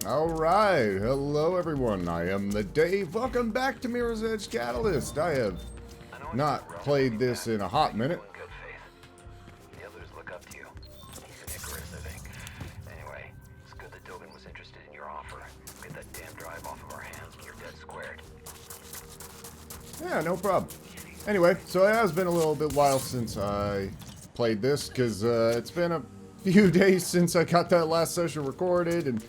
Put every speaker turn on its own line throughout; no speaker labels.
Alright, hello everyone, I am the Dave. Welcome back to Mirror's Edge Catalyst. I have not played this in a hot minute.
The others look up to you. He's an Icarus, I think. Anyway, it's good that Dogen was interested in your offer. Get that damn drive off of our hands and you're dead squared.
Yeah, no problem. Anyway, so it has been a little bit while since I played this, because it's been a few days since I got that last session recorded, and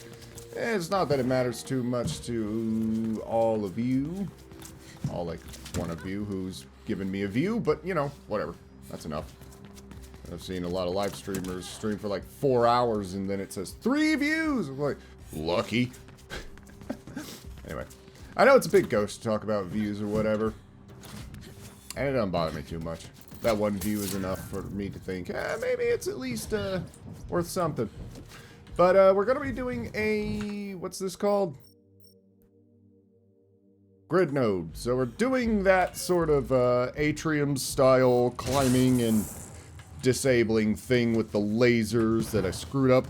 it's not that it matters too much to all of you. All like one of you who's given me a view, but you know, whatever. That's enough. I've seen a lot of live streamers stream for like 4 hours and then it says 3 views. I'm like, lucky. Anyway, I know it's a big ghost to talk about views or whatever. And it doesn't bother me too much. That one view is enough for me to think, maybe it's at least worth something. But we're going to be doing a, what's this called? Grid node. So we're doing that sort of atrium style climbing and disabling thing with the lasers that I screwed up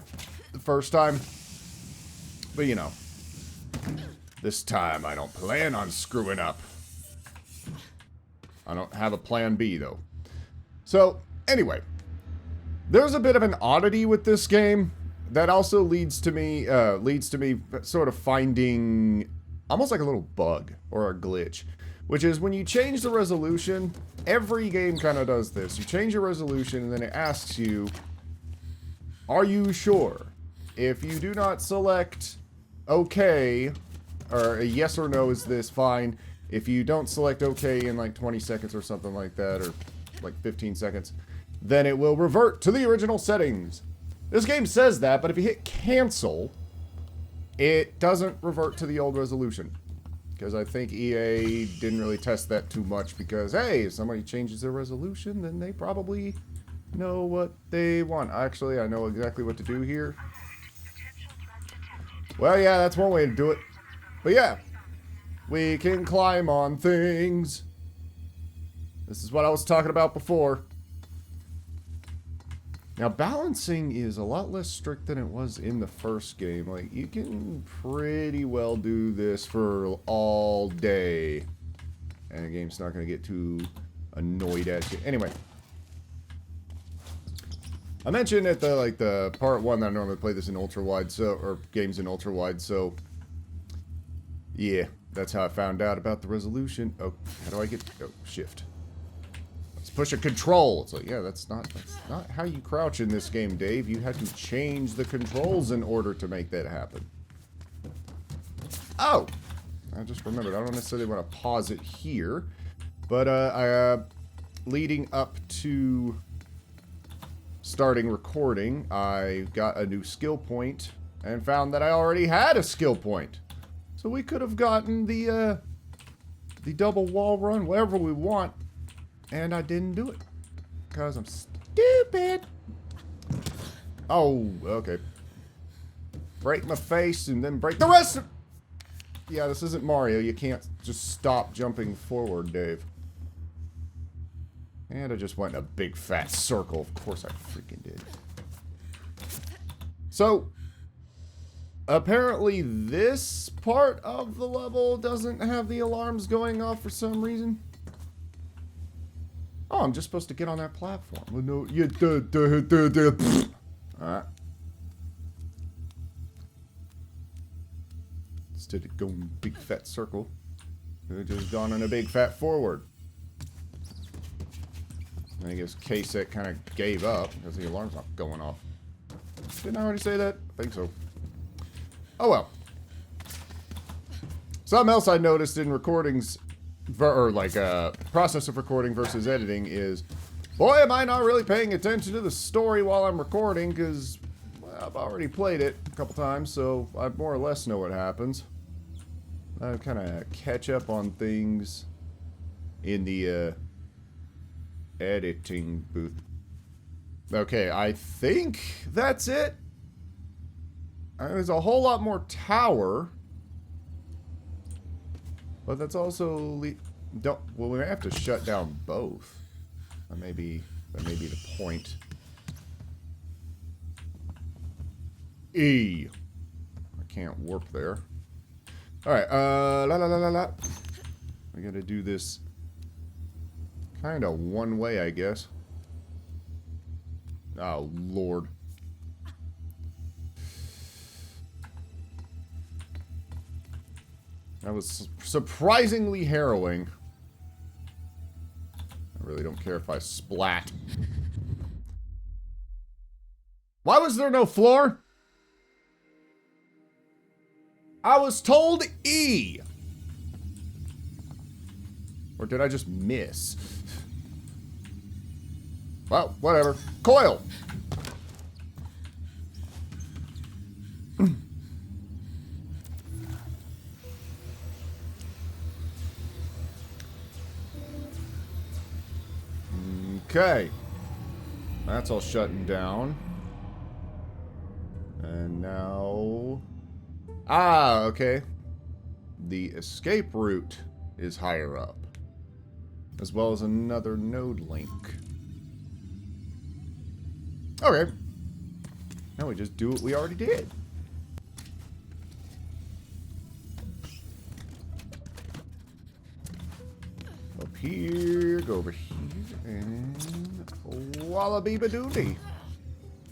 the first time. But you know, this time I don't plan on screwing up. I don't have a plan B though. So anyway, there's a bit of an oddity with this game that also leads to me sort of finding almost like a little bug or a glitch, which is when you change the resolution. Every game kind of does this. You change your resolution and then it asks you, are you sure? If you do not select okay, or a yes or no, is this fine? If you don't select okay in like 20 seconds or something like that, or like 15 seconds, then it will revert to the original settings. This game says that, but if you hit cancel, it doesn't revert to the old resolution. Because I think EA didn't really test that too much because, hey, if somebody changes their resolution, then they probably know what they want. Actually, I know exactly what to do here. Well, yeah, that's one way to do it. But yeah, we can climb on things. This is what I was talking about before. Now, balancing is a lot less strict than it was in the first game. Like, you can pretty well do this for all day. And the game's not going to get too annoyed at you. Anyway. I mentioned at the part 1 that I normally play this in ultra-wide, so, or games in ultra-wide, so yeah, that's how I found out about the resolution. Oh, how do I get, oh, shift. Push a control. It's like, yeah, that's not how you crouch in this game, Dave. You had to change the controls in order to make that happen. Oh! I just remembered. I don't necessarily want to pause it here. But, leading up to starting recording, I got a new skill point and found that I already had a skill point. So we could have gotten the double wall run, whatever we want. And I didn't do it. Because I'm stupid. Oh, okay. Break my face and then break the rest of... Yeah, this isn't Mario. You can't just stop jumping forward, Dave. And I just went in a big fat circle. Of course I freaking did. So, apparently this part of the level doesn't have the alarms going off for some reason. Oh, I'm just supposed to get on that platform. Well, no, yeah, alright. Instead of going big fat circle, we've just gone in a big fat forward. I guess KSec kind of gave up because the alarm's not going off. Didn't I already say that? I think so. Oh well. Something else I noticed in recordings, or like process of recording versus editing, is, boy, am I not really paying attention to the story while I'm recording, because well, I've already played it a couple times, so I more or less know what happens. I kind of catch up on things in the editing booth. Okay, I think that's it. There's a whole lot more tower. But that's also well, we have to shut down both. That may be the point. I can't warp there. Alright, la. We gotta do this kind of one way, I guess. Oh, Lord. That was surprisingly harrowing. I really don't care if I splat. Why was there no floor? I was told E! Or did I just miss? Well, whatever. Coil! Okay. That's all shutting down. And now... Ah, okay. The escape route is higher up. As well as another node link. Okay. Now we just do what we already did. Up here, go over here, and wallaby-ba-doody.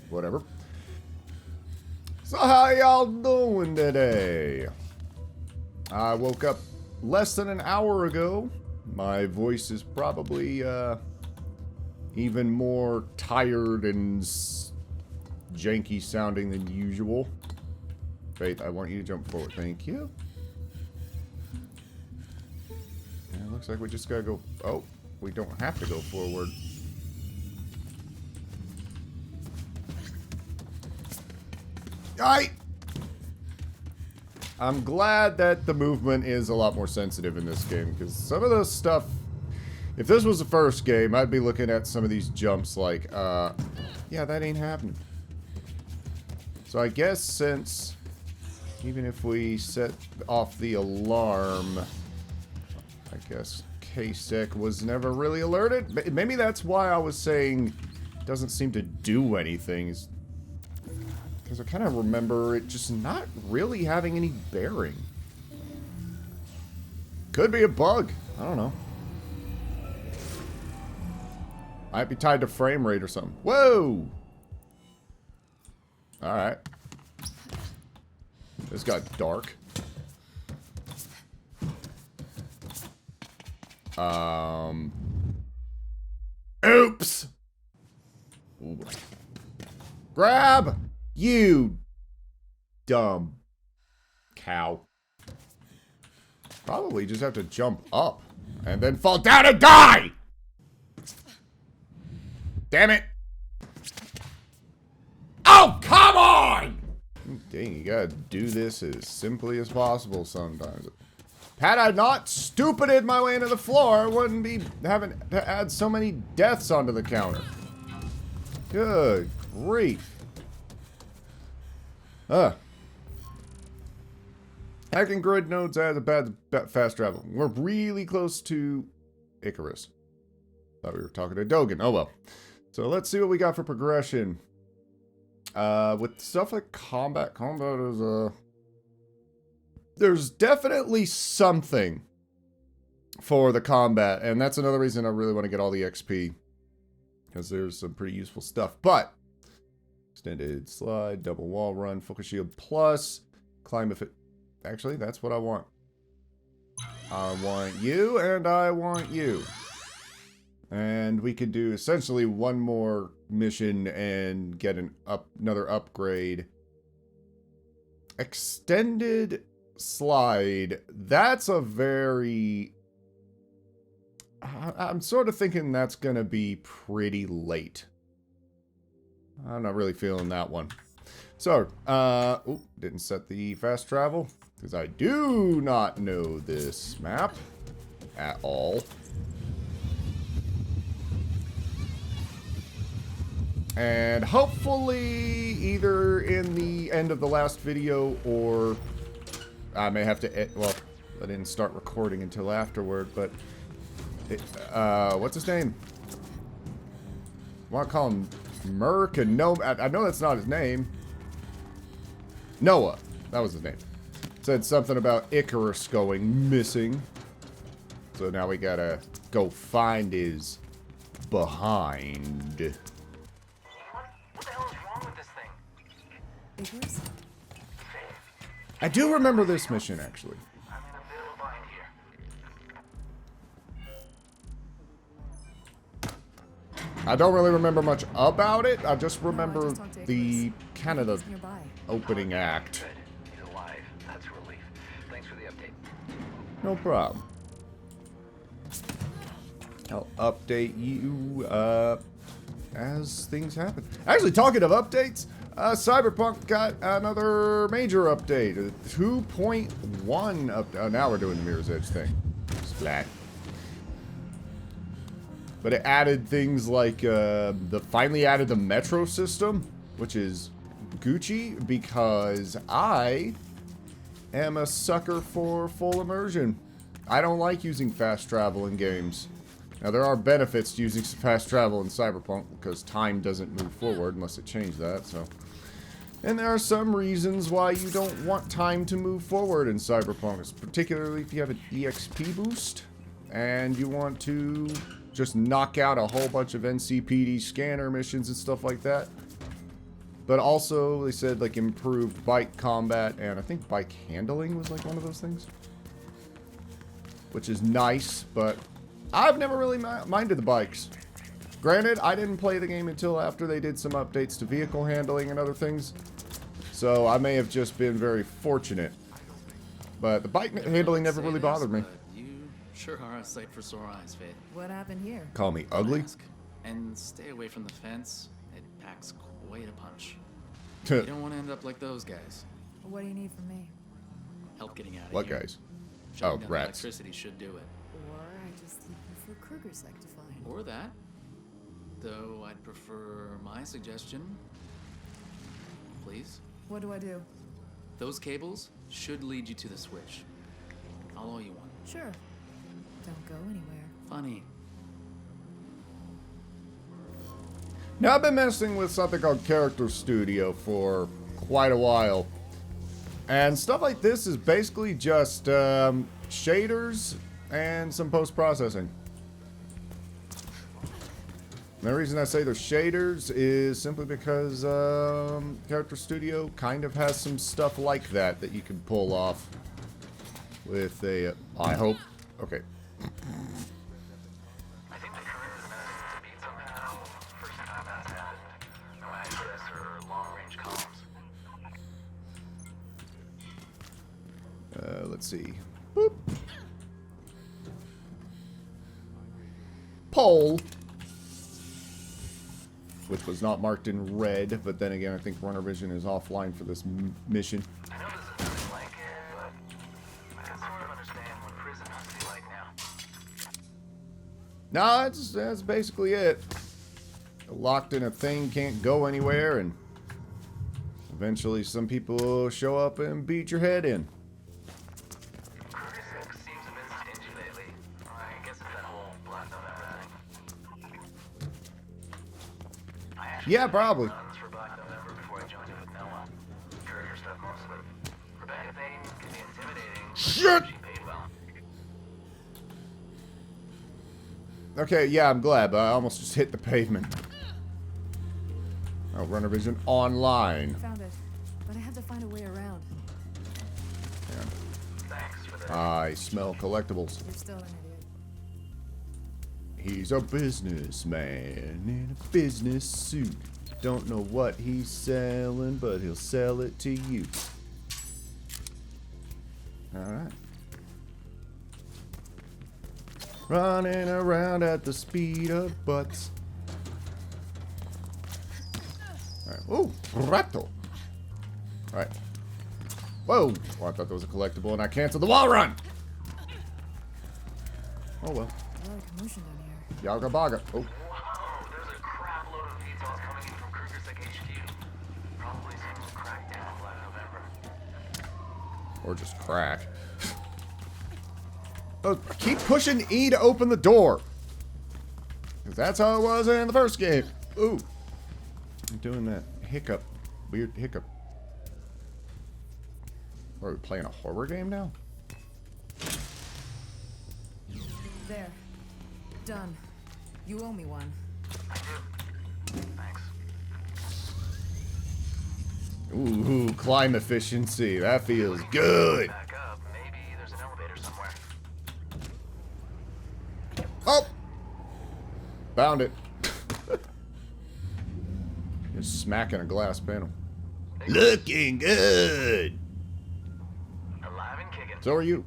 Whatever. So how y'all doing today? I woke up less than an hour ago. My voice is probably even more tired and janky sounding than usual. Faith, I want you to jump forward. Thank you. And it looks like we just gotta go... Oh, we don't have to go forward. I'm glad that the movement is a lot more sensitive in this game, because some of this stuff... If this was the first game, I'd be looking at some of these jumps like, yeah, that ain't happening. So I guess since, even if we set off the alarm, I guess KSec was never really alerted. Maybe that's why I was saying it doesn't seem to do anything. Because I kind of remember it just not really having any bearing. Could be a bug. I don't know. Might be tied to frame rate or something. Whoa! Alright. This got dark. Oops! Ooh. Grab! You dumb cow. Probably just have to jump up and then fall down and die! Damn it! Oh, come on! Dang, you gotta do this as simply as possible sometimes. Had I not stupided my way into the floor, I wouldn't be having to add so many deaths onto the counter. Good grief. Hacking grid nodes adds a bad fast travel. We're really close to Icarus. Thought we were talking to Dogen. Oh well. So let's see what we got for progression. With stuff like combat is there's definitely something for the combat, and that's another reason I really want to get all the XP, because there's some pretty useful stuff. But extended slide, double wall run, focus shield plus, climb if it... Actually, that's what I want. I want you, and I want you. And we could do essentially one more mission and get another upgrade. Extended slide. That's a very... I'm sort of thinking that's going to be pretty late. I'm not really feeling that one. So, ooh, didn't set the fast travel, because I do not know this map at all. And hopefully, either in the end of the last video, or I may have to, well, I didn't start recording until afterward, but, what's his name? I want to call him Merc and no, I know that's not his name. Noah. that was his name. Said something about Icarus going missing. So now we gotta go find his behind.
What the hell is wrong with this thing?
Icarus?
I do remember this mission, actually.
I'm in a bit of a bind here.
I don't really remember much about it. I just
No, I
remember
just talked to
the
Icarus.
kind of the
He's nearby.
opening act.
Good. He's alive. That's a relief. Thanks for the update.
No problem. I'll update you as things happen. Actually, talking of updates, Cyberpunk got another major update. A 2.1 update. Oh, now we're doing the Mirror's Edge thing. Splat. But it added things like, finally added the metro system, which is Gucci, because I am a sucker for full immersion. I don't like using fast travel in games. Now, there are benefits to using fast travel in Cyberpunk, because time doesn't move forward unless it changed that, so. And there are some reasons why you don't want time to move forward in Cyberpunk, particularly if you have an EXP boost, and you want to just knock out a whole bunch of NCPD scanner missions and stuff like that. But also, they said, like, improved bike combat, and I think bike handling was, like, one of those things. Which is nice, but I've never really minded the bikes. Granted, I didn't play the game until after they did some updates to vehicle handling and other things. So I may have just been very fortunate. But the bike handling never really bothered me.
You sure are a sight for sore eyes, Faith.
What happened here?
Call me ugly?
Ask and stay away from the fence. It packs quite a punch. You don't want to end up like those guys.
What do you need from me?
Help getting out of
What
here.
guys?
Shutting
Oh,
down
rats.
Electricity should do it.
Or I just leave you for KSec to find.
Or that. Though I'd prefer my suggestion. Please.
What do I do?
Those cables should lead you to the switch. All you want.
Sure. Don't go anywhere.
Funny.
Now, I've been messing with something called Character Studio for quite a while. And stuff like this is basically just shaders and some post-processing. And the reason I say they're shaders is simply because Character Studio kind of has some stuff like that that you can pull off with a, I hope, okay.
I think the current is managed to beat somehow. First time that's happened. No access or long-range comms.
Let's see. Boop. Poll. Which was not marked in red, but then again, I think Runner Vision is offline for this mission.
I know this is nothing like it, but I can sort of understand what prison must be like now.
No, that's basically it. Locked in a thing, can't go anywhere, and eventually some people will show up and beat your head in.
KSec seems a bit stingy lately. I guess it's that whole Black November thing. I actually
Yeah, probably.
guns for Black November before I joined it with Noah. Courier stuff most of it. Rebecca thing can be intimidating. but
Shit!
She paid well.
Okay, yeah, I'm glad, but I almost just hit the pavement. Oh, Runner Vision online.
Found it. But I had to find a way around.
Thanks for the
I smell collectibles.
You're still an idiot.
He's a businessman in a business suit. Don't know what he's selling, but he'll sell it to you. Alright. Running around at the speed of butts. Alright. Ooh, rato. Alright. Whoa! Oh, I thought that was a collectible and I canceled the wall run! Oh well.
A lot of commotion down here.
Yaga baga. Oh.
Whoa, there's a crap load of details coming in from KSec HQ. Probably some crackdown Black November.
Or just crack. Oh, keep pushing E to open the door. Because that's how it was in the first game. Ooh. I'm doing that hiccup. Weird hiccup. Are we playing a horror game now?
There. Done. You owe me one.
I do. Thanks.
Ooh, climb efficiency. That feels good.
Back up. Maybe there's an elevator somewhere.
Oh! Found it. Just smacking a glass panel. Looking good.
Alive and kicking.
So are you.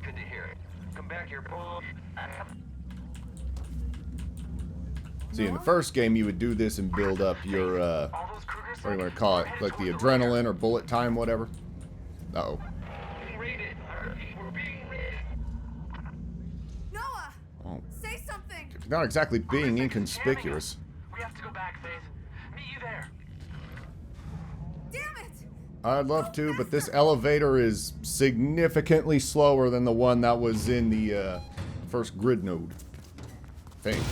Good to hear it. Come back here, Paul.
See, in the first game, you would do this and build up your,
All those Krugers
what do you want to call it? Like the adrenaline or bullet time, whatever. Uh-oh.
being raided. We're being raided.
Noah!
Oh.
Say something!
Not exactly being inconspicuous.
We have to go back, Faith. Meet you there.
Damn it!
I'd love to, but this elevator is significantly slower than the one that was in the first grid node thing.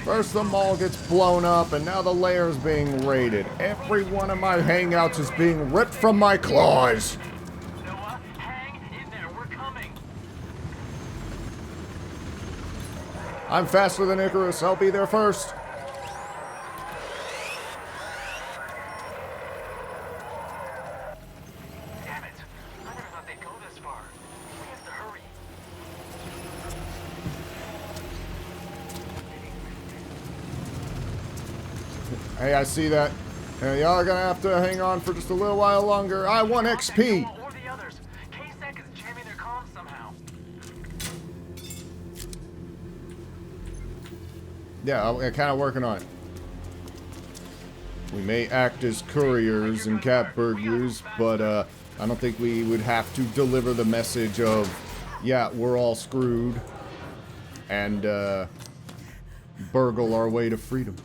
First the mall gets blown up, and now the layer's being raided. Every one of my hangouts is being ripped from my claws.
Noah, hang in there. We're coming.
I'm faster than Icarus. I'll be there first.
Damn it. I never thought they'd go this far. We have to hurry.
Hey, I see that. Y'all are gonna have to hang on for just a little while longer. I want XP.
Noah or the others. KSec is jamming their comms somehow.
Yeah, I'm kind of working on it. We may act as couriers and cat burglars, but I don't think we would have to deliver the message of, yeah, we're all screwed, and burgle our way to freedom.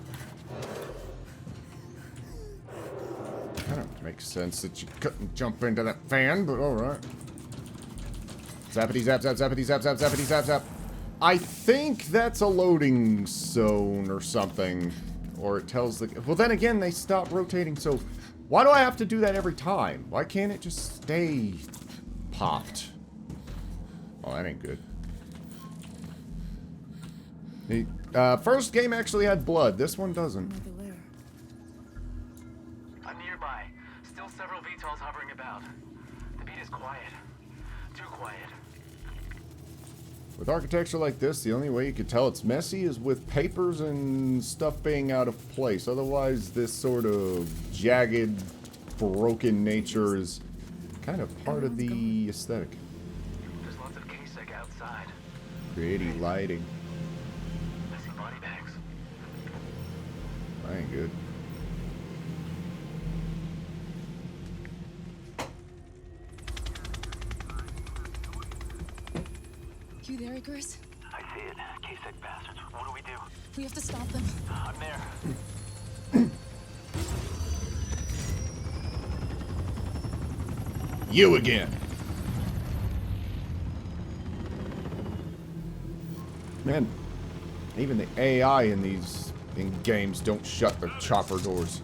Kind of makes sense that you couldn't jump into that fan, but alright. Zappity zap zap zappity zap zap zappity zap zap. I think that's a loading zone or something. Or it tells the... Well, then again, they stop rotating, so... Why do I have to do that every time? Why can't it just stay popped? Oh, that ain't good. The first game actually had blood. This one doesn't.
Another layer.
I'm nearby. Still several VTOLs hovering about. The beat is quiet. Too quiet.
With architecture like this, the only way you could tell it's messy is with papers and stuff being out of place. Otherwise, this sort of jagged, broken nature is kind of part of the aesthetic.
There's lots of KSec outside.
Pretty lighting.
I see body bags.
That ain't good.
You there, Icarus?
I see it. KSec bastards. What do we do?
We have to stop them.
I'm there.
You again. Man, even the AI in these games don't shut the chopper doors.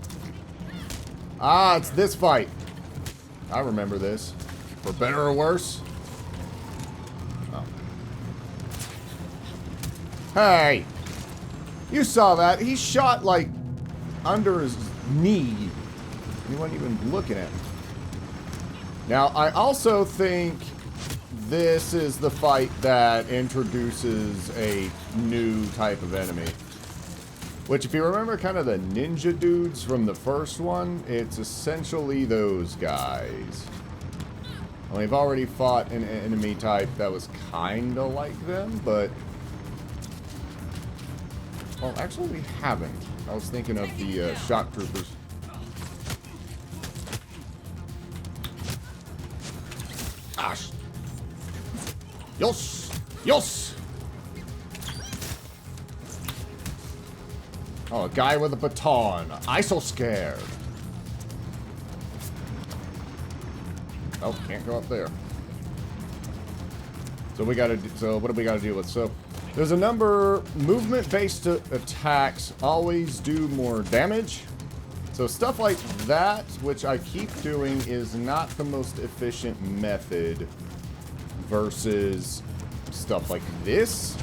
Ah, it's this fight. I remember this. For better or worse. Oh. Hey! You saw that. He shot, like, under his knee. He wasn't even looking at me. Now, I also think this is the fight that introduces a new type of enemy. Which, if you remember kind of the ninja dudes from the first one, it's essentially those guys. Well, we've already fought an enemy type that was kind of like them, but... Well, actually, we haven't. I was thinking of the shock troopers. Gosh. Yos! Yos! Oh, a guy with a baton. I so scared. Oh, can't go up there. So we gotta. So what do we gotta deal with? So there's a number. Movement-based attacks always do more damage. So stuff like that, which I keep doing is not the most efficient method versus stuff like this.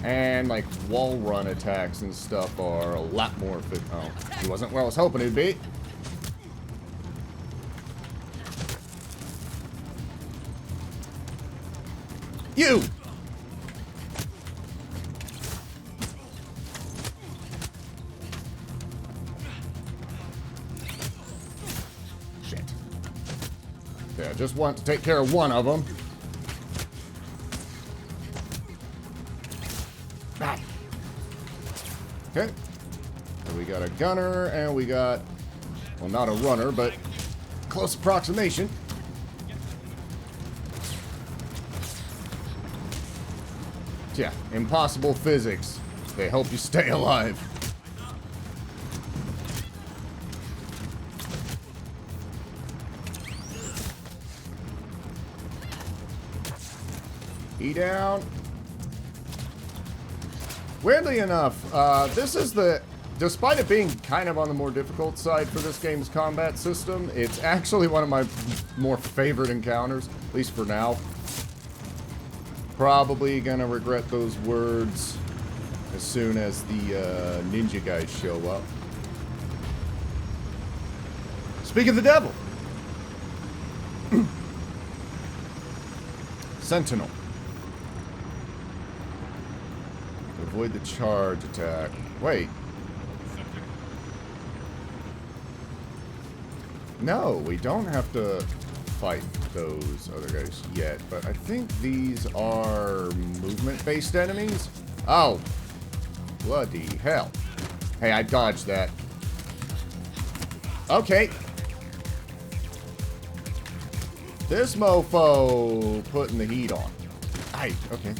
And like wall run attacks and stuff are a lot more efficient. Oh, he wasn't where I was hoping he'd be. You! Shit. Yeah, just want to take care of one of them. Ah. Okay. So we got a gunner, and we got, well, not a runner, but close approximation. Yeah, impossible physics. They help you stay alive. E down. Weirdly enough, this is the... Despite it being kind of on the more difficult side for this game's combat system, it's actually one of my more favorite encounters, at least for now. Probably gonna regret those words as soon as the ninja guys show up. Speak of the devil. Sentinel. Avoid the charge attack. Wait. No, we don't have to fight those other guys yet, but I think these are movement-based enemies. Oh, bloody hell. Hey, I dodged that. Okay. This mofo putting the heat on. Aye, okay.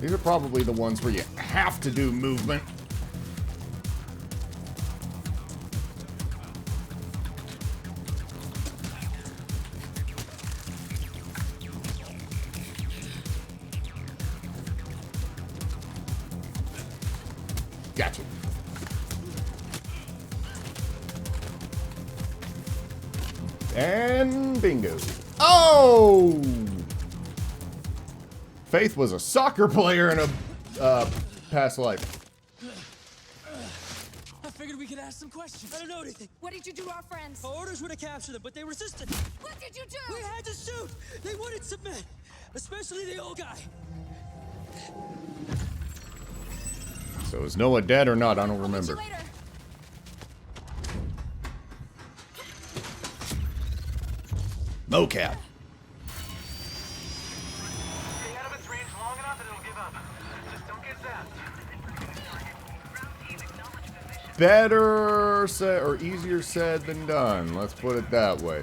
These are probably the ones where you have to do movement. Gotcha. And bingo. Oh! Faith was a soccer player in a past life.
I figured we could ask some questions. I don't know anything.
What did you do to our friends?
Our orders were to capture them, but they resisted.
What did you do?
We had to shoot. They wouldn't submit, especially the old guy.
So is Noah dead or not? I don't
I'll meet you
remember.
later.
Mocap.
Stay out of its range long enough and it'll give up. Just don't get zapped.
Better said or easier said than done. Let's put it that way.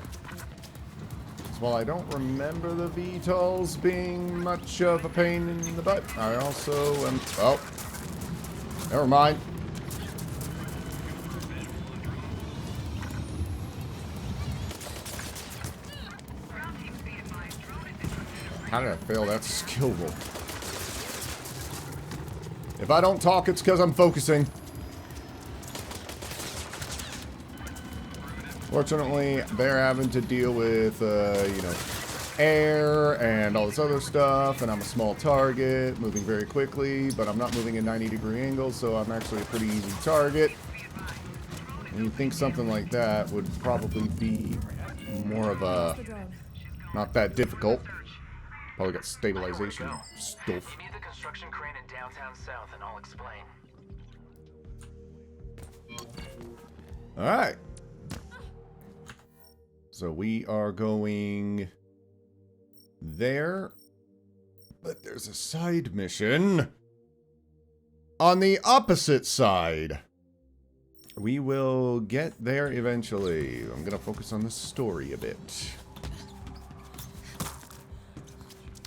So while I don't remember the VTOLs being much of a pain in the butt, I also am. Oh, never mind. How did I fail that skill roll? If I don't talk, it's because I'm focusing. Fortunately, they're having to deal with, you know, air and all this other stuff, and I'm a small target, moving very quickly, but I'm not moving in 90-degree angles, so I'm actually a pretty easy target. And you think something like that would probably be more of a, not that difficult. Probably got stabilization stuff.
You need the construction crane in downtown South and I'll explain.
Alright. So we are going there. But there's a side mission on the opposite side. We will get there eventually. I'm going to focus on the story a bit.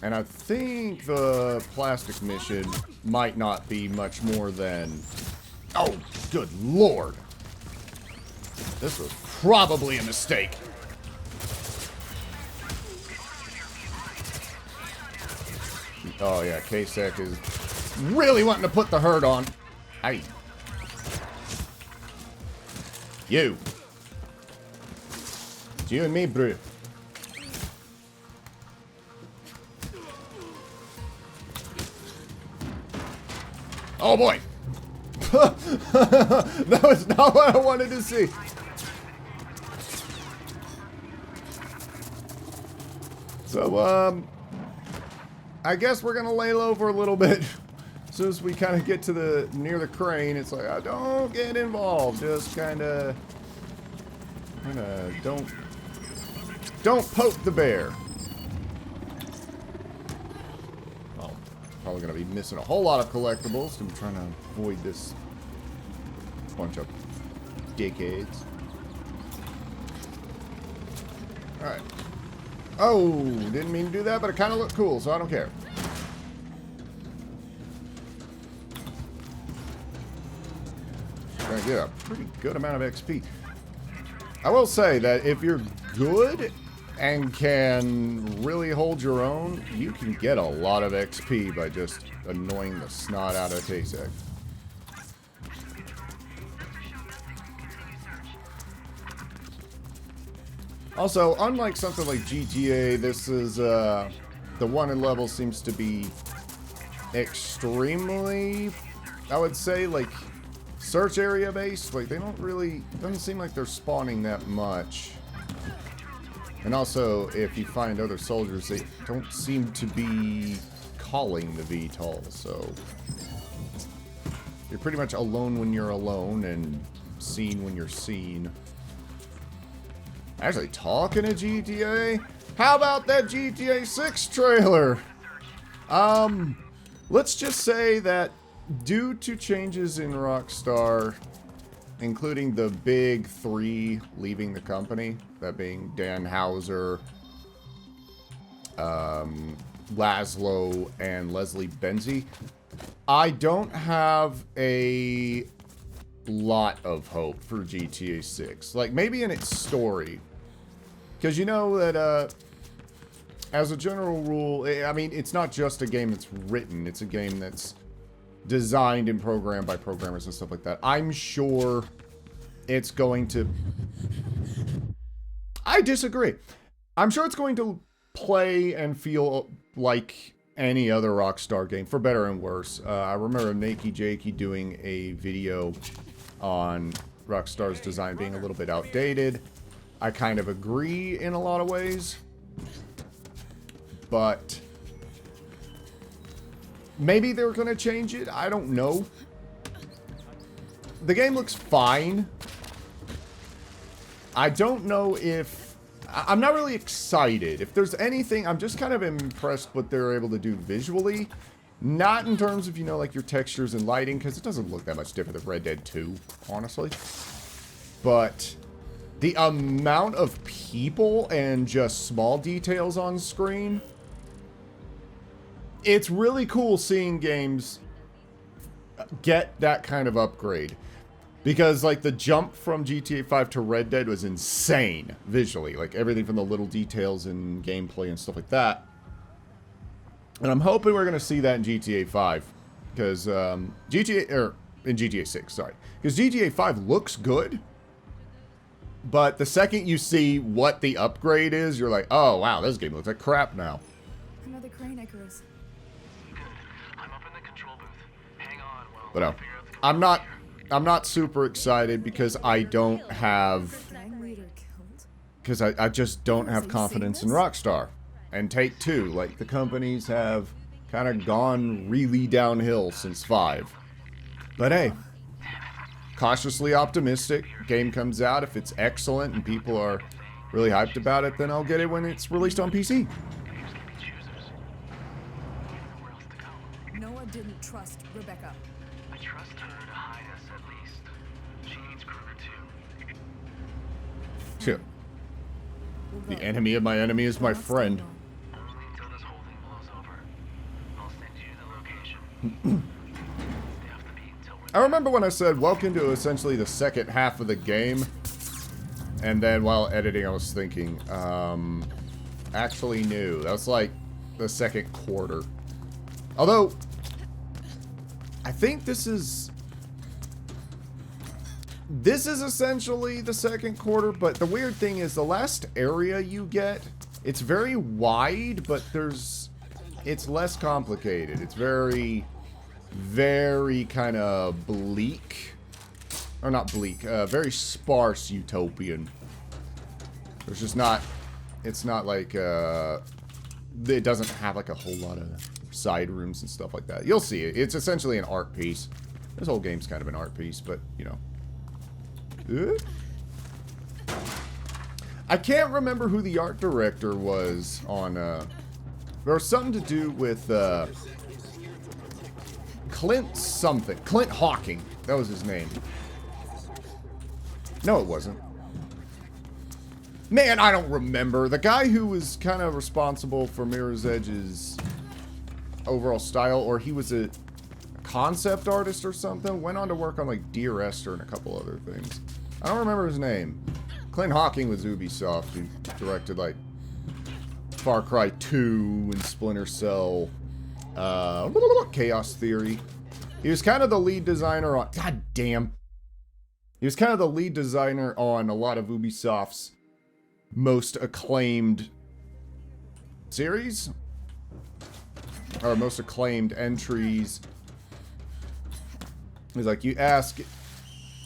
And I think the plastic mission might not be much more than... Oh, good lord. This was probably a mistake. Oh yeah, KSec is really wanting to put the hurt on. Aye. You. It's you and me, bro. Oh boy. That was not what I wanted to see. So, I guess we're gonna lay low for a little bit. As soon as we kind of get to the near the crane, it's like, don't get involved. Just kind of don't poke the bear. Well, probably gonna be missing a whole lot of collectibles. I'm trying to avoid this bunch of dickheads. All right. Oh, didn't mean to do that, but it kind of looked cool, so I don't care. Gonna get a pretty good amount of XP. I will say that if you're good and can really hold your own, you can get a lot of XP by just annoying the snot out of KSec. Also, unlike something like GTA, this is, the wanted level seems to be extremely, I would say, like, search area based. Like, they don't really, doesn't seem like they're spawning that much. And also, if you find other soldiers, they don't seem to be calling the VTOL, so you're pretty much alone when you're alone and seen when you're seen. Actually, talking to GTA, how about that GTA 6 trailer? Let's just say that due to changes in Rockstar, including the big three leaving the company, that being Dan Houser, Laszlo, and Leslie Benzie, I don't have a lot of hope for GTA 6. Like, maybe in its story. Because you know that, as a general rule, I mean, it's not just a game that's written. It's a game that's designed and programmed by programmers and stuff like that. I'm sure it's going to... I disagree. I'm sure it's going to play and feel like any other Rockstar game, for better and worse. I remember Nakey Jakey doing a video on Rockstar's design being a little bit outdated. I kind of agree in a lot of ways, but maybe they're going to change it. I don't know. The game looks fine. I don't know if... I'm not really excited. If there's anything, I'm just kind of impressed what they're able to do visually. Not in terms of, you know, like your textures and lighting, because it doesn't look that much different than Red Dead 2, honestly. But the amount of people and just small details on screen, it's really cool seeing games get that kind of upgrade. Because, like, the jump from GTA 5 to Red Dead was insane visually. Like, everything from the little details and gameplay and stuff like that. And I'm hoping we're going to see that in GTA 5. Because, in GTA 6, sorry. Because GTA 5 looks good. But the second you see what the upgrade is, you're like, oh, wow, this game looks like crap now.
Another crane, Icarus.
I'm up in the control booth. Hang on while
But no,
I figure out the
I'm not super excited because I don't have...
Crane leader killed.
Because I just don't have confidence in Rockstar. And Take-Two, like, the companies have kind of gone really downhill since 5. But hey, cautiously optimistic. Game comes out, if it's excellent and people are really hyped about it, then I'll get it when it's released on PC.
Noah didn't trust Rebecca.
I trust her to hide us at least. She needs Kruger too.
Sure. The enemy of my enemy is my friend.
Only until this whole thing blows over. I'll send you the location. Stay off the beat until we're
I remember when I said, welcome to essentially the second half of the game. And then while editing, I was thinking, actually no. That was like the second quarter. Although, I think this is... this is essentially the second quarter, but the weird thing is the last area you get, it's very wide, but it's less complicated. It's very, very kind of bleak. Or not bleak, very sparse utopian. There's just not, it's not like, it doesn't have like a whole lot of side rooms and stuff like that. You'll see it. It's essentially an art piece. This whole game's kind of an art piece, but, you know. I can't remember who the art director was on, there was something to do with, Clint something. Clint Hawking. That was his name. No, it wasn't. Man, I don't remember. The guy who was kind of responsible for Mirror's Edge's overall style, or he was a concept artist or something, went on to work on, like, Dear Esther and a couple other things. I don't remember his name. Clint Hawking was Ubisoft, who directed, like, Far Cry 2 and Splinter Cell, Chaos Theory. He was kind of the lead designer on... God damn. He was kind of the lead designer on a lot of Ubisoft's most acclaimed series? Or most acclaimed entries. It's like, you ask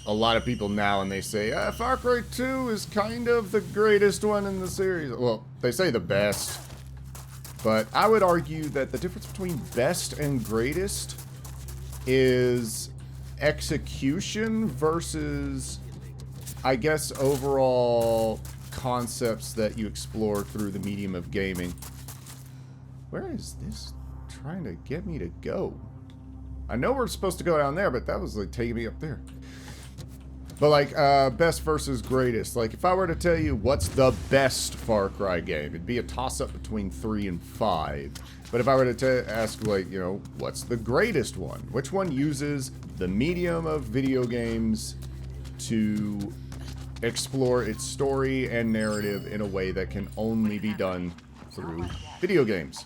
a lot of people now and they say, Far Cry 2 is kind of the greatest one in the series. Well, they say the best. But I would argue that the difference between best and greatest is execution versus, I guess, overall concepts that you explore through the medium of gaming. Where is this trying to get me to go? I know we're supposed to go down there, but that was like taking me up there. But like, best versus greatest. Like, if I were to tell you what's the best Far Cry game, it'd be a toss-up between 3 and 5. But if I were to ask, like, you know, what's the greatest one? Which one uses the medium of video games to explore its story and narrative in a way that can only be done through video games?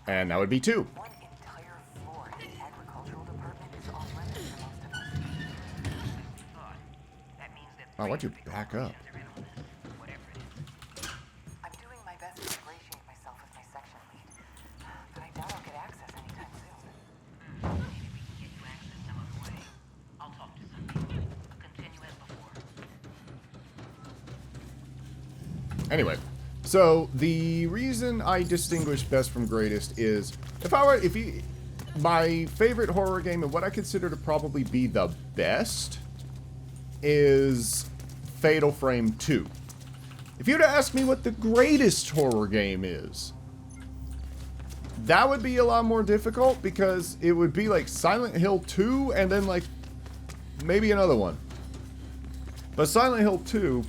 And that would be 2. Oh, why'd you back up?
I'm doing my best to ingratiate myself with my section lead, but I doubt I'll get access anytime soon.
Maybe we can get you access some other way. I'll talk to some people. Continue as before.
Anyway, so the reason I distinguish best from greatest is my favorite horror game and what I consider to probably be the best is Fatal Frame 2. If you were to ask me what the greatest horror game is, that would be a lot more difficult because it would be like Silent Hill 2 and then like maybe another one. But Silent Hill 2,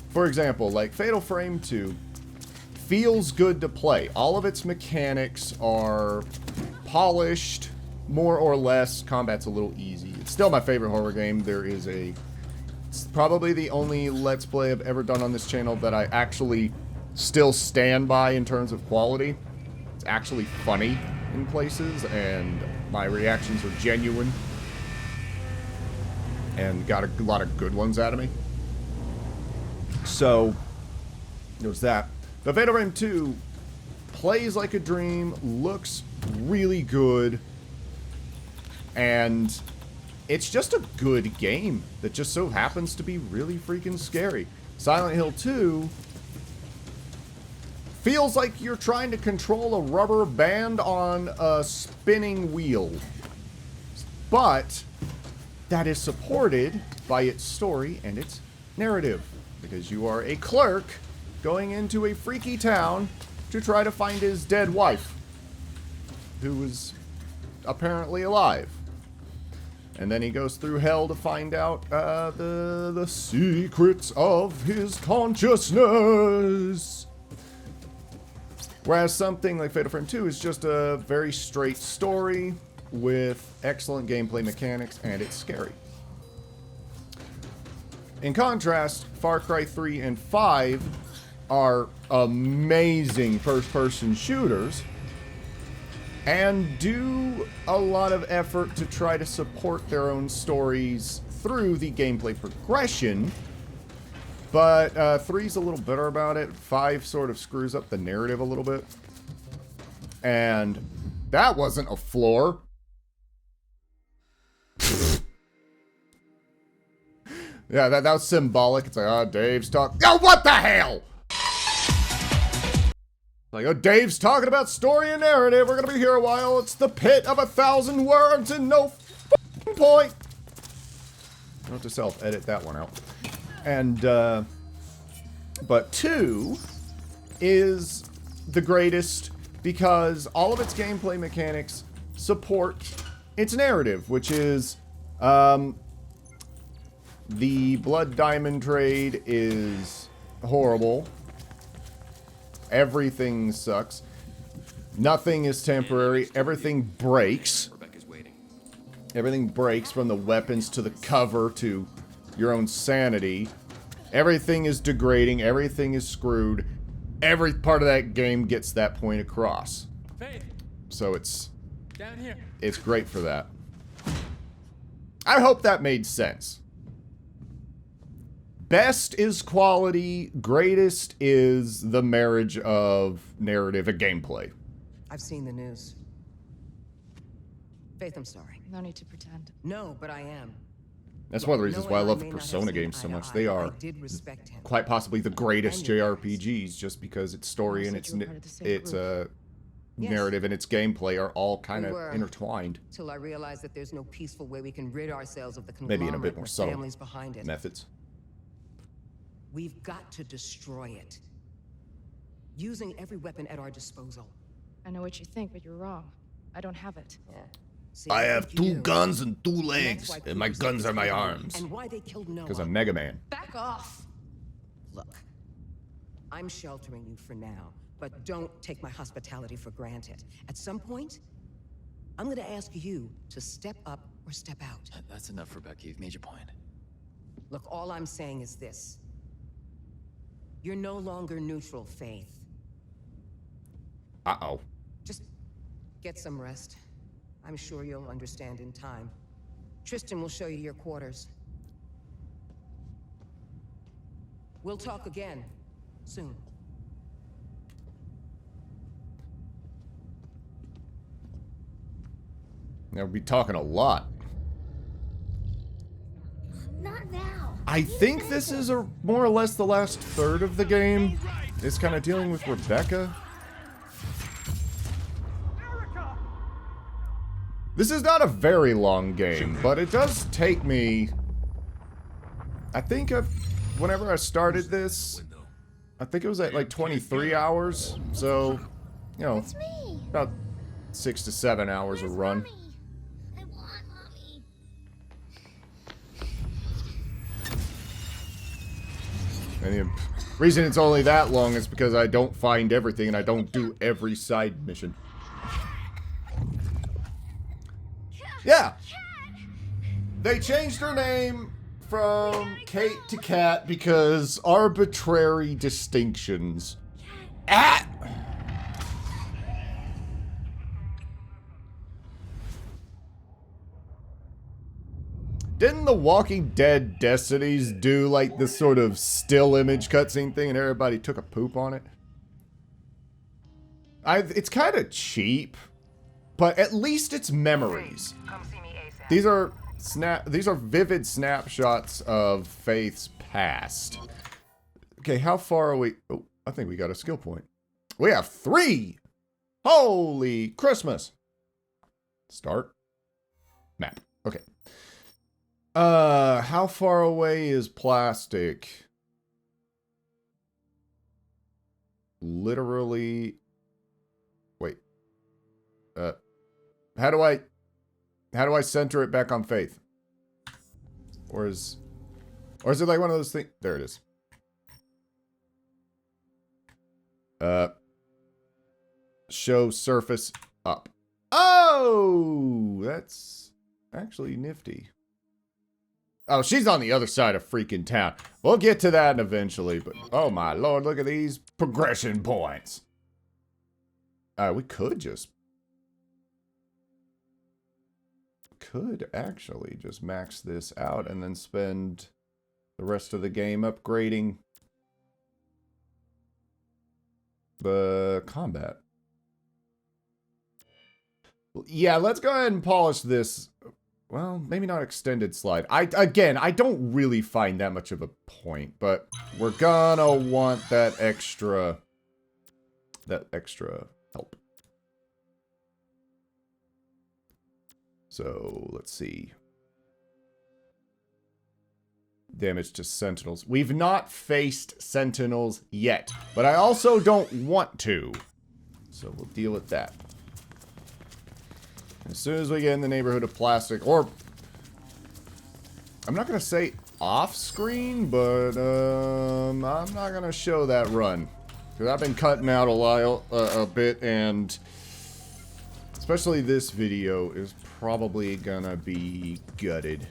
for example, like Fatal Frame 2 feels good to play. All of its mechanics are polished, more or less. Combat's a little easy. It's still my favorite horror game. It's probably the only Let's Play I've ever done on this channel that I actually still stand by in terms of quality. It's actually funny in places, and my reactions are genuine. And got a lot of good ones out of me. So, there's that. But Fatal Frame 2 plays like a dream, looks really good, and it's just a good game that just so happens to be really freaking scary. Silent Hill 2 feels like you're trying to control a rubber band on a spinning wheel. But that is supported by its story and its narrative. Because you are a clerk going into a freaky town to try to find his dead wife, who was apparently alive. And then he goes through hell to find out the secrets of his consciousness. Whereas something like Fatal Frame 2 is just a very straight story with excellent gameplay mechanics, and it's scary. In contrast, Far Cry 3 and 5 are amazing first-person shooters and do a lot of effort to try to support their own stories through the gameplay progression. But 3's a little better about it. 5 sort of screws up the narrative a little bit. And that wasn't a floor. Yeah, that was symbolic. It's like, oh, Dave's talking. Oh, what the hell? Like, oh, Dave's talking about story and narrative. We're gonna be here a while. It's the pit of 1,000 words and no point. I'll have to self-edit that one out. And, but 2 is the greatest because all of its gameplay mechanics support its narrative, which is, the blood diamond trade is horrible. Everything sucks. Nothing is temporary. Everything breaks.
Rebecca's waiting.
Everything breaks from the weapons to the cover to your own sanity. Everything is degrading. Everything is screwed. Every part of that game gets that point across.
Faith,
So it's
down here.
great for that. I hope that made sense. Best is quality, greatest is the marriage of narrative and gameplay.
I've seen the news. Faith, I'm sorry.
No need to pretend.
No, but I am.
That's one of the reasons why I love the
may not have
Persona
seen
games so
eye to
much.
eye,
They
but
are
I did respect him.
quite possibly the greatest
And your
JRPGs just because its story and
said
its
you were part of the same
its
group.
Yes.
narrative and its gameplay are all kind
We
of
were.
intertwined.
Till I realized that there's no peaceful way we can rid ourselves of the
Maybe in a bit
conglomerate
more
with
subtle
families behind it.
methods.
We've got to destroy it. Using every weapon at our disposal.
I know what you think, but you're wrong. I don't have it.
See,
I have
think you
2
do.
guns and 2
And that's
legs,
why
and my
Cooper's
guns are my
killed
arms.
And why they killed Noah.
Because I'm Mega Man.
Back off!
Look, I'm sheltering you for now, but don't take my hospitality for granted. At some point, I'm gonna ask you to step up or step out.
That's enough, Rebecca. You've made your point.
Look, all I'm saying is this. You're no longer neutral, Faith.
Uh-oh.
Just get some rest. I'm sure you'll understand in time. Tristan will show you your quarters. We'll talk again soon.
Now we'll be talking a lot.
Not now.
I think this is more or less the last third of the game. It's kind of dealing with Rebecca. This is not a very long game, but it does take me... I think whenever I started this, I think it was at like 23 hours. So, you know,
It's me.
about 6 to 7 hours a run.
I want mommy.
And the reason it's only that long is because I don't find everything and I don't do every side mission. Yeah! They changed her name from Kate to Kat because arbitrary distinctions. Ah! Didn't The Walking Dead Destinies do like this sort of still image cutscene thing and everybody took a poop on it? It's kind of cheap, but at least it's memories.
Come see me ASAP.
These are vivid snapshots of Faith's past. Okay, how far are we? Oh, I think we got a skill point. We have 3! Holy Christmas! Start. Map. Okay. How far away is plastic? Literally. Wait. How do I center it back on Faith? Or is it like one of those things? There it is. Show surface up. Oh, that's actually nifty. Oh, she's on the other side of freaking town. We'll get to that eventually, but oh my lord, look at these progression points. We could just could actually just max this out and then spend the rest of the game upgrading the combat. Yeah, let's go ahead and polish this. Well, maybe not extended slide. Again, I don't really find that much of a point, but we're gonna want that extra help. So, let's see. Damage to sentinels. We've not faced sentinels yet, but I also don't want to. So we'll deal with that. As soon as we get in the neighborhood of plastic, or I'm not going to say off screen, but I'm not going to show that run. Because I've been cutting out a bit, and especially this video is probably going to be gutted.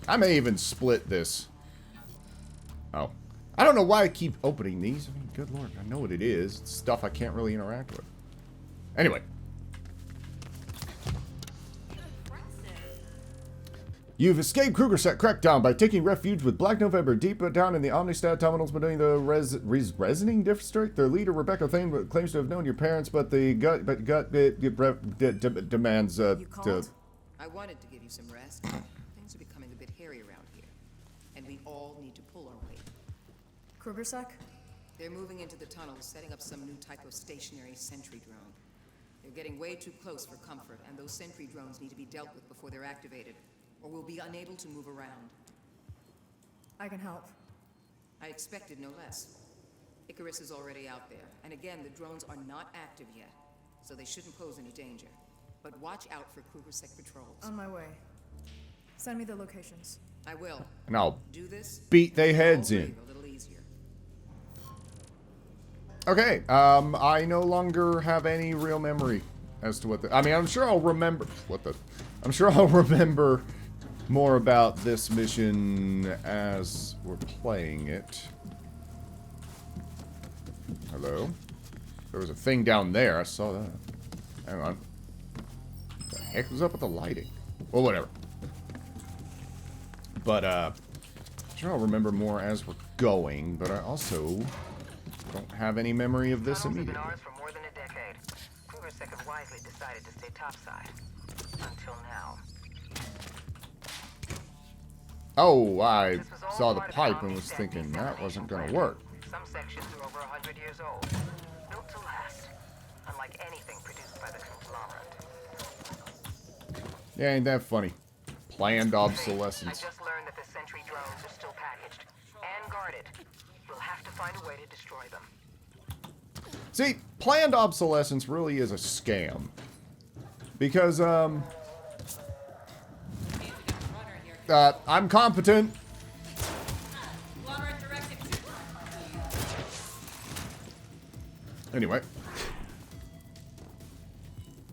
I may even split this. Oh. I don't know why I keep opening these. I mean, good lord, I know what it is. It's stuff I can't really interact with. Anyway. You've escaped KSec crackdown by taking refuge with Black November deep down in the Omnistat tunnels between the Resoning district. Their leader, Rebecca Thane, claims to have known your parents, but the gut demands
You called? I wanted to give you some rest. Things are becoming a bit hairy around here, and we all need to pull our weight.
KSec?
They're moving into the tunnels, setting up some new type of stationary sentry drone. They're getting way too close for comfort, and those sentry drones need to be dealt with before they're activated, or we'll be unable to move around.
I can help.
I expected no less. Icarus is already out there, and again, the drones are not active yet, so they shouldn't pose any danger. But watch out for KSec patrols.
On my way. Send me the locations.
I will.
And I'll
Do this.
beat they heads in.
A little easier.
Okay, I no longer have any real memory as to what the... I mean, I'm sure I'll remember... I'm sure I'll remember more about this mission as we're playing it. Hello? There was a thing down there. I saw that. Hang on. What the heck was up with the lighting? Well, whatever. But, I'm sure I'll remember more as we're going, but I also don't have any memory of this
Tunnels have
immediately.
been ours for more than a decade. KSec have wisely decided to stay topside. Until now.
Oh, I
This was all
saw the
part of
pipe
the
and was
Omnistat
thinking that wasn't going to
deceleration
work.
plan. Some sections are over 100 years old. Built to last. Unlike anything produced by the conglomerate.
Yeah, ain't that funny? Planned
I
obsolescence.
just learned that the sentry drones are still packaged. And guarded. We'll have to find a way to destroy them.
See, planned obsolescence really is a scam. Because, I'm competent. Anyway.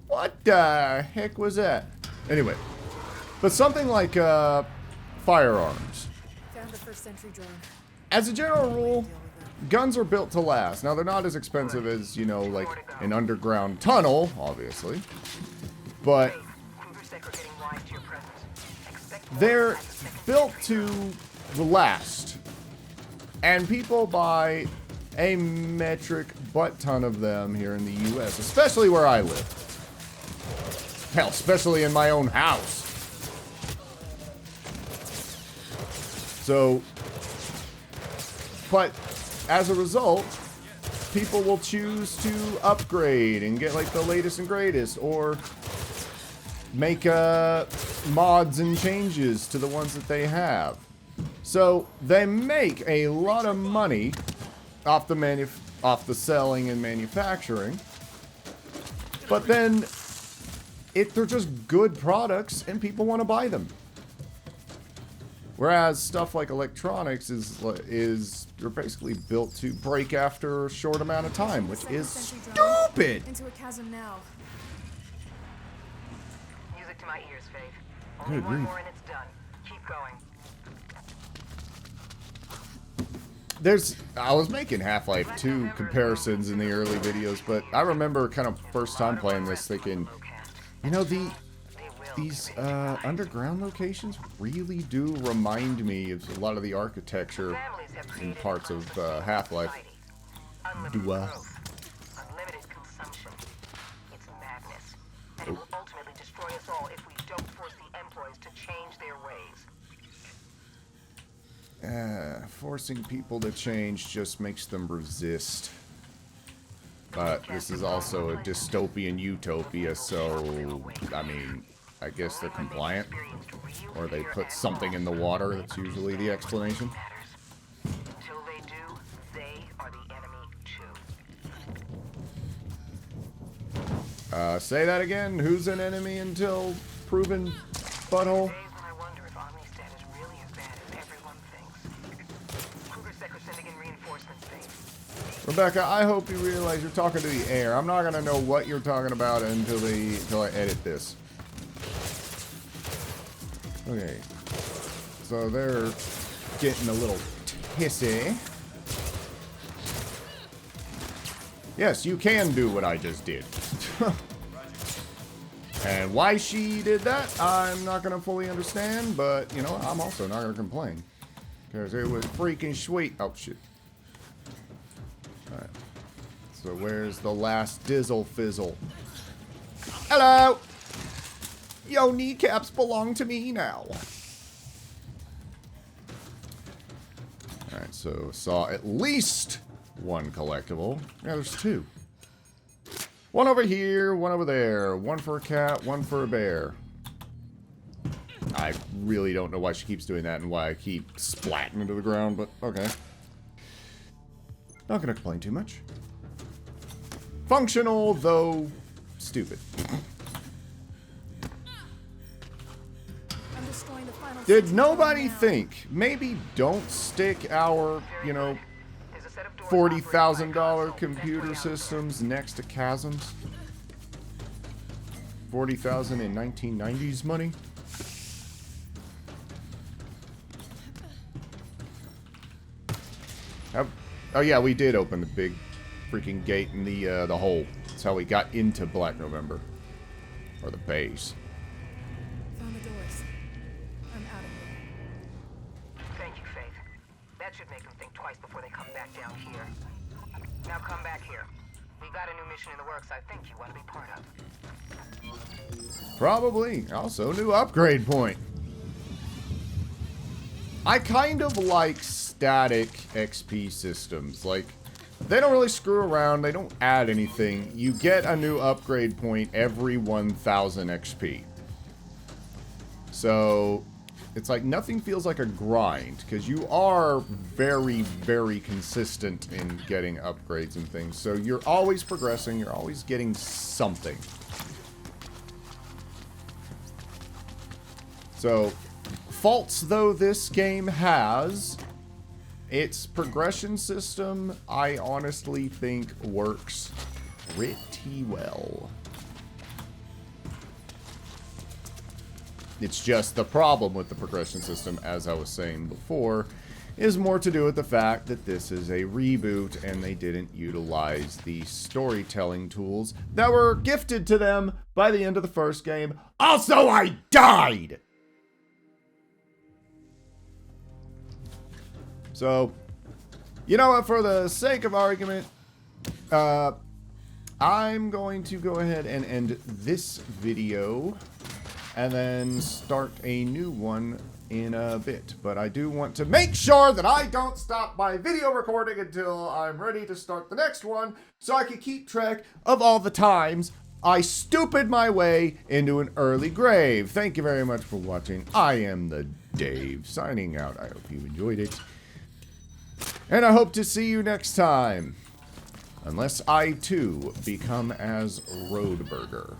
What the heck was that? Anyway. But something like, firearms.
Found the first sentry drone.
As a general rule, guns are built to last. Now, they're not as expensive as, you know, like an underground tunnel, obviously. But
KSec are getting wise to your presence. Expect
they're built to last. And people buy a metric butt ton of them here in the US, especially where I live. Hell, especially in my own house. So, but as a result, people will choose to upgrade and get like the latest and greatest, or make mods and changes to the ones that they have. So they make a lot of money off the selling and manufacturing, but then they're just good products and people want to buy them. Whereas stuff like electronics is you're basically built to break after a short amount of time, which is stupid.
Into a chasm now.
music to my ears, Faith. Only
Good
one
grief.
more and it's done. Keep going.
I was making Half-Life 2 comparisons in the early videos, but I remember kind of first time playing this thinking, you know, the these underground locations really do remind me of a lot of the architecture in parts of Half-Life. Dua.
Unlimited consumption. It's madness. And it will ultimately destroy us all if we don't force the employees to change their ways.
Forcing people to change just makes them resist. But this is also a dystopian utopia, so, I mean, I guess they're compliant. Or they put something in the water, that's usually the explanation.
Until they do, they are the enemy too.
Say that again? Who's an enemy until proven butthole?
Days when I wonder if Omnistat is really as bad as everyone thinks. KSec are sending in reinforcements, babe.
Rebecca, I hope you realize you're talking to the air. I'm not gonna know what you're talking about until I edit this. Okay. So they're getting a little tissy. Yes, you can do what I just did. And why she did that, I'm not gonna fully understand, but, you know, I'm also not gonna complain. Because it was freaking sweet. Oh, shit. Alright. So where's the last dizzle fizzle? Hello! Yo, kneecaps belong to me now. Alright, so saw at least one collectible. Yeah, there's two. One over here, one over there. One for a cat, one for a bear. I really don't know why she keeps doing that and why I keep splatting into the ground, but okay. Not gonna complain too much. Functional, though stupid.
I'm destroying the final
Did
sentry
nobody
drone now.
think, maybe don't stick our, you know,
There's a set of doors
$40,000
operated by a console
computer
best way out.
systems next to chasms? 40,000 in 1990s money? Oh yeah, we did open the big freaking gate in the hole. That's how we got into Black November. Or the base.
Found the doors. I'm out of here.
Thank you, Faith. That should make them think twice before they come back down here. Now come back here. We got a new mission in the works I think you want to be part of.
Probably. Also, new upgrade point. I kind of like static XP systems. Like, they don't really screw around. They don't add anything. You get a new upgrade point every 1,000 XP. So, it's like nothing feels like a grind. Because you are very, very consistent in getting upgrades and things. So, you're always progressing. You're always getting something. So, faults though this game has, its progression system, I honestly think works pretty well. It's just the problem with the progression system, as I was saying before, is more to do with the fact that this is a reboot and they didn't utilize the storytelling tools that were gifted to them by the end of the first game. Also, I died! So, you know what, for the sake of argument, I'm going to go ahead and end this video and then start a new one in a bit. But I do want to make sure that I don't stop my video recording until I'm ready to start the next one, so I can keep track of all the times I stupid my way into an early grave. Thank you very much for watching. I am the Dave, signing out. I hope you enjoyed it. And I hope to see you next time. Unless I, too, become as Roadburger.